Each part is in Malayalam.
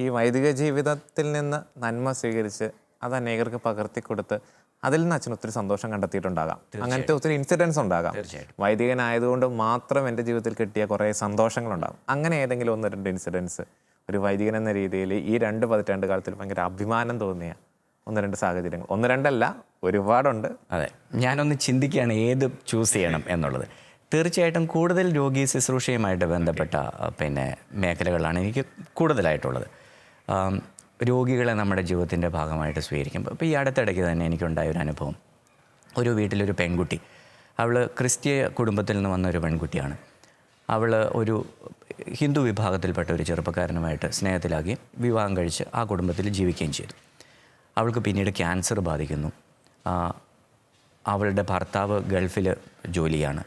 ഈ വൈദിക ജീവിതത്തിൽ നിന്ന് നന്മ സ്വീകരിച്ച് അത് അനേകർക്ക് പകർത്തിക്കൊടുത്ത് അതിൽ നിന്ന് അച്ഛൻ ഒത്തിരി സന്തോഷം കണ്ടെത്തിയിട്ടുണ്ടാകാം. അങ്ങനത്തെ ഒത്തിരി ഇൻസിഡൻസ് ഉണ്ടാകാം. വൈദികനായതുകൊണ്ട് മാത്രം എൻ്റെ ജീവിതത്തിൽ കിട്ടിയ കുറേ സന്തോഷങ്ങളുണ്ടാകും. അങ്ങനെ ഏതെങ്കിലും 1-2 ഇൻസിഡൻസ് ഒരു വൈദികൻ എന്ന രീതിയിൽ ഈ 2 പതിറ്റാണ്ട് കാലത്തിൽ ഭയങ്കര അഭിമാനം തോന്നിയ 1-2 സാഹചര്യങ്ങൾ? 1-2 അല്ല, ഒരുപാടുണ്ട്. അതെ, ഞാനൊന്ന് ചിന്തിക്കുകയാണ് ഏത് ചൂസ് ചെയ്യണം എന്നുള്ളത്. തീർച്ചയായിട്ടും കൂടുതൽ രോഗി ശുശ്രൂഷയുമായിട്ട് ബന്ധപ്പെട്ട മേഖലകളാണ് എനിക്ക് കൂടുതലായിട്ടുള്ളത്. രോഗികളെ നമ്മുടെ ജീവിതത്തിൻ്റെ ഭാഗമായിട്ട് സ്വീകരിക്കുമ്പോൾ ഇപ്പോൾ ഈ അടുത്തിടയ്ക്ക് തന്നെ എനിക്കുണ്ടായ ഒരു അനുഭവം. ഒരു വീട്ടിലൊരു പെൺകുട്ടി, അവൾ ക്രിസ്ത്യ കുടുംബത്തിൽ നിന്ന് വന്ന ഒരു പെൺകുട്ടിയാണ്. അവൾ ഒരു ഹിന്ദു വിഭാഗത്തിൽപ്പെട്ട ഒരു ചെറുപ്പക്കാരനുമായിട്ട് സ്നേഹത്തിലാക്കി വിവാഹം കഴിച്ച് ആ കുടുംബത്തിൽ ജീവിക്കുകയും ചെയ്തു. അവൾക്ക് പിന്നീട് ക്യാൻസർ ബാധിക്കുന്നു. അവളുടെ ഭർത്താവ് ഗൾഫിൽ ജോലിയാണ്.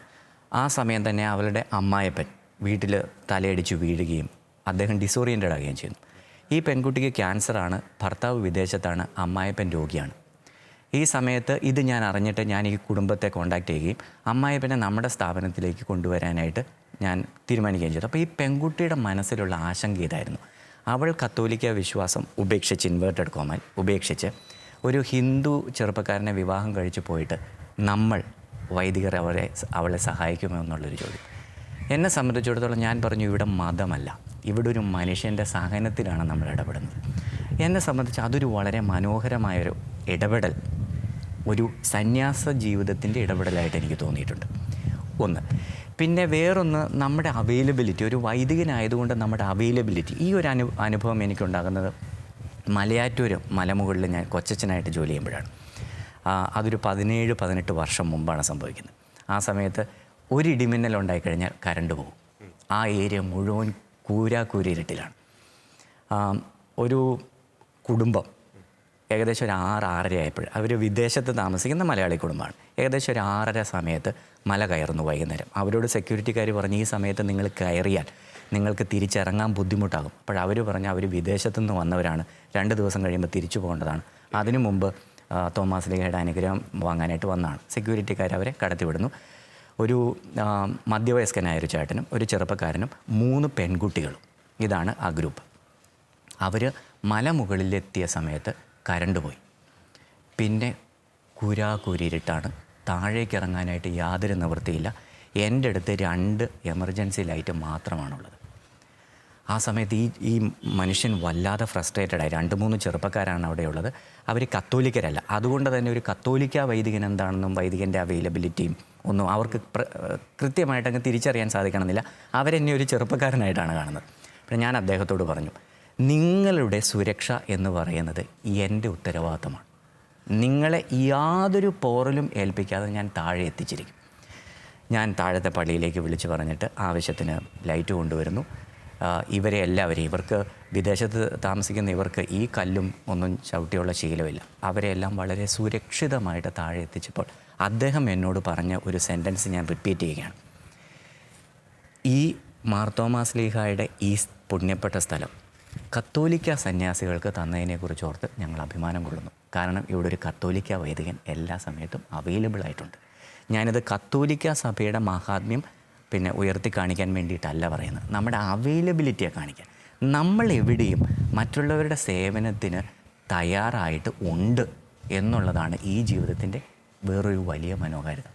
ആ സമയം തന്നെ അവളുടെ അമ്മായപ്പൻ വീട്ടിൽ തലയടിച്ച് വീഴുകയും അദ്ദേഹം ഡിസോറിയൻറ്റഡ് ആകുകയും ചെയ്യുന്നു. ഈ പെൺകുട്ടിക്ക് ക്യാൻസറാണ്, ഭർത്താവ് വിദേശത്താണ്, അമ്മായപ്പൻ രോഗിയാണ്. ഈ സമയത്ത് ഇത് ഞാൻ അറിഞ്ഞിട്ട് ഞാൻ ഈ കുടുംബത്തെ കോൺടാക്റ്റ് ചെയ്യുകയും അമ്മായപ്പനെ നമ്മുടെ സ്ഥാപനത്തിലേക്ക് കൊണ്ടുവരാനായിട്ട് ഞാൻ തീരുമാനിക്കുകയും ചെയ്തു. അപ്പോൾ ഈ പെൺകുട്ടിയുടെ മനസ്സിലുള്ള ആശങ്ക ഇതായിരുന്നു. അവൾ കത്തോലിക്ക വിശ്വാസം ഉപേക്ഷിച്ച്, ഇൻവേർട്ടഡ് കോമൻ ഉപേക്ഷിച്ച് ഒരു ഹിന്ദു ചെറുപ്പക്കാരനെ വിവാഹം കഴിച്ച് പോയിട്ട് നമ്മൾ വൈദികർ അവളെ സഹായിക്കുമോ എന്നുള്ളൊരു ചോദ്യം. എന്നെ സംബന്ധിച്ചിടത്തോളം ഞാൻ പറഞ്ഞു, ഇവിടെ മതമല്ല, ഇവിടെ ഒരു മനുഷ്യൻ്റെ സഹനത്തിലാണ് നമ്മൾ ഇടപെടുന്നത്. എന്നെ സംബന്ധിച്ച് അതൊരു വളരെ മനോഹരമായൊരു ഇടപെടൽ, ഒരു സന്യാസ ജീവിതത്തിൻ്റെ ഇടപെടലായിട്ട് എനിക്ക് തോന്നിയിട്ടുണ്ട്. ഒന്ന്. പിന്നെ വേറൊന്ന്, നമ്മുടെ അവൈലബിലിറ്റി, ഒരു വൈദികനായതുകൊണ്ട് നമ്മുടെ അവൈലബിലിറ്റി, ഈ ഒരു അനുഭവം എനിക്കുണ്ടാകുന്നത് മലയാറ്റൂർ മലമുകളിൽ ഞാൻ കൊച്ചച്ഛനായിട്ട് ജോലി ചെയ്യുമ്പോഴാണ്. അതൊരു 17-18 വർഷം മുമ്പാണ് സംഭവിക്കുന്നത്. ആ സമയത്ത് ഒരു ഇടിമിന്നൽ ഉണ്ടായിക്കഴിഞ്ഞാൽ കറണ്ട് പോകും. ആ ഏരിയ മുഴുവൻ കൂരിരുട്ടിലാണ്. ഒരു കുടുംബം ഏകദേശം ഒരു 6-6:30 ആയപ്പോൾ, അവർ വിദേശത്ത് താമസിക്കുന്ന മലയാളി കുടുംബമാണ്. ഏകദേശം ഒരു 6:30 സമയത്ത് മല കയറുന്നു വൈകുന്നേരം. അവരോട് സെക്യൂരിറ്റിക്കാർ പറഞ്ഞ് ഈ സമയത്ത് നിങ്ങൾ കയറിയാൽ നിങ്ങൾക്ക് തിരിച്ചിറങ്ങാൻ ബുദ്ധിമുട്ടാകും. അവർ പറഞ്ഞ് അവർ വിദേശത്തുനിന്ന് വന്നവരാണ്, 2 ദിവസം കഴിയുമ്പോൾ തിരിച്ചു പോകേണ്ടതാണ്. അതിനു മുമ്പ് തോമാസ് ലീഗയുടെ അനുഗ്രഹം വാങ്ങാനായിട്ട് വന്നതാണ്. സെക്യൂരിറ്റിക്കാർ അവരെ കടത്തിവിടുന്നു. ഒരു മധ്യവയസ്കനായൊരു ചേട്ടനും ഒരു ചെറുപ്പക്കാരനും 3 പെൺകുട്ടികളും, ഇതാണ് ആ ഗ്രൂപ്പ്. അവർ മലമുകളിലെത്തിയ സമയത്ത് കരണ്ട് പോയി. പിന്നെ കൂരിരുട്ടാണ്, താഴേക്ക് ഇറങ്ങാനായിട്ട് യാതൊരു നിവൃത്തിയില്ല. എൻ്റെ അടുത്ത് 2 എമർജൻസി ലൈറ്റ് മാത്രമാണുള്ളത്. ആ സമയത്ത് ഈ മനുഷ്യൻ വല്ലാതെ ഫ്രസ്ട്രേറ്റഡായി. 2-3 ചെറുപ്പക്കാരാണ് അവിടെയുള്ളത്. അവർ കത്തോലിക്കരല്ല. അതുകൊണ്ട് തന്നെ ഒരു കത്തോലിക്ക വൈദികൻ എന്താണെന്നും വൈദികൻ്റെ അവൈലബിലിറ്റിയും ഒന്നും അവർക്ക് കൃത്യമായിട്ട് അങ്ങ് തിരിച്ചറിയാൻ സാധിക്കണമെന്നില്ല. അവരെന്നെ ഒരു ചെറുപ്പക്കാരനായിട്ടാണ് കാണുന്നത്. അപ്പോൾ ഞാൻ അദ്ദേഹത്തോട് പറഞ്ഞു, നിങ്ങളുടെ സുരക്ഷ എന്ന് പറയുന്നത് എൻ്റെ ഉത്തരവാദിത്തമാണ്. നിങ്ങളെ യാതൊരു പോറലും ഏൽപ്പിക്കാതെ ഞാൻ താഴെ എത്തിച്ചിരിക്കും. ഞാൻ താഴത്തെ പള്ളിയിലേക്ക് വിളിച്ച് പറഞ്ഞിട്ട് ആവശ്യത്തിന് ലൈറ്റ് കൊണ്ടുവരുന്നു. ഇവരെ എല്ലാവരെയും, ഇവർക്ക് വിദേശത്ത് താമസിക്കുന്ന ഇവർക്ക് ഈ കല്ലും ഒന്നും ചവിട്ടിയുള്ള ശീലമില്ല. അവരെല്ലാം വളരെ സുരക്ഷിതമായിട്ട് താഴെ എത്തിച്ചപ്പോൾ അദ്ദേഹം എന്നോട് പറഞ്ഞ ഒരു സെൻറ്റൻസ് ഞാൻ റിപ്പീറ്റ് ചെയ്യുകയാണ്. ഈ മാർത്തോമാ ശ്ലീഹായുടെ ഈ പുണ്യപ്പെട്ട സ്ഥലം കത്തോലിക്ക സന്യാസികൾക്ക് തന്നതിനെക്കുറിച്ച് ഓർത്ത് ഞങ്ങൾ അഭിമാനം കൊള്ളുന്നു. കാരണം ഇവിടെ ഒരു കത്തോലിക്ക വൈദികൻ എല്ലാ സമയത്തും അവൈലബിൾ ആയിട്ടുണ്ട്. ഞാനിത് കത്തോലിക്ക സഭയുടെ മഹാത്മ്യം ഉയർത്തി കാണിക്കാൻ വേണ്ടിയിട്ടല്ല പറയുന്നത്, നമ്മുടെ അവൈലബിലിറ്റിയെ കാണിക്കാൻ. നമ്മൾ എവിടെയും മറ്റുള്ളവരുടെ സേവനത്തിന് തയ്യാറായിട്ട് ഉണ്ട് എന്നുള്ളതാണ് ഈ ജീവിതത്തിൻ്റെ വേറൊരു വലിയ മനോഹാരിത.